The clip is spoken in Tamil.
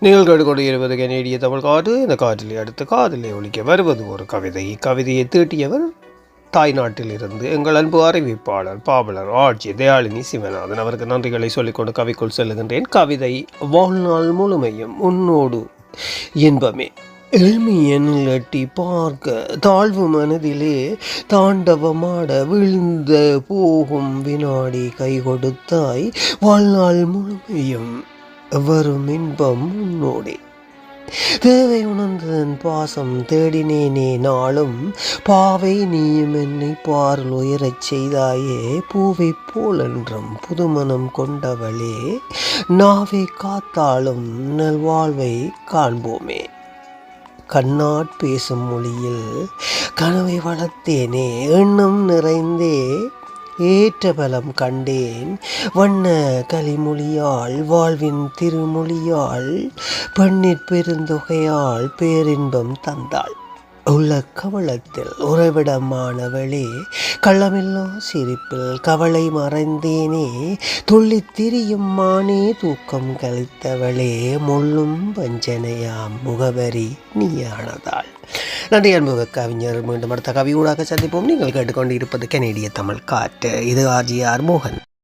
நீங்கள் கேட்டுக்கொண்டிருப்பது கனேடிய தமிழ் காற்று. இந்த காற்றிலே அடுத்த காதிலே ஒலிக்க வருவது ஒரு கவிதை. கவிதையை தீட்டியவர் தாய்நாட்டிலிருந்து எங்கள் அன்பு அறிவிப்பாளர் பாவலர் ஆட்சி தயாளினி சிவநாதன். அவருக்கு நன்றிகளை சொல்லிக்கொண்டு கவிக்குள் செல்லுகின்றேன். கவிதை: வாழ்நாள் முழுமையும் உன்னோடு இன்பமே. எளிமையனில் எட்டி பார்க்க தாழ்வு மனதிலே தாண்டவமாட விழுந்த போகும் வினாடி கை கொடுத்தாய். வாழ்நாள் முழுமையும் வரும் இன்பம் உன்னோடே. தேவை உணர்ந்ததன் பாசம் தேடினேனே நாளும். பாவை நீயும் என்னை பாரில் உயரச் செய்தாயே. பூவை போலென்றும் புதுமணம் கொண்டவளே. நாவை காத்தாலும் நல்வாழ்வை காண்போமே. கண்ணாட் பேசும் மொழியில் கனவை வளர்த்தேனே. எண்ணம் நிறைந்தே ஏற்ற பலம் கண்டேன். வண்ண கலிமொழியால் வாழ்வின் திருமொழியால் பெண்ணிற் பெருந்தொகையால் பேரின்பம் தந்தாள். உள்ள கவளத்தில் உறைவிடமானவளே. கள்ளமில்லா சிரிப்பில் கவலை மறைந்தேனே. துள்ளித் திரியும் மானே தூக்கம் கழித்தவளே. முள்ளும் வஞ்சனையாம் முகவரி நீயானதால். நன்றி அன்பு கவிஞர். மீண்டும் அடுத்த கவியூடாக சந்திப்போம். நீங்கள் கேட்டுக்கொண்டு இருப்பது கனேடிய தமிழ் காற்று. இது ஆர்ஜிஆர் மோகன்.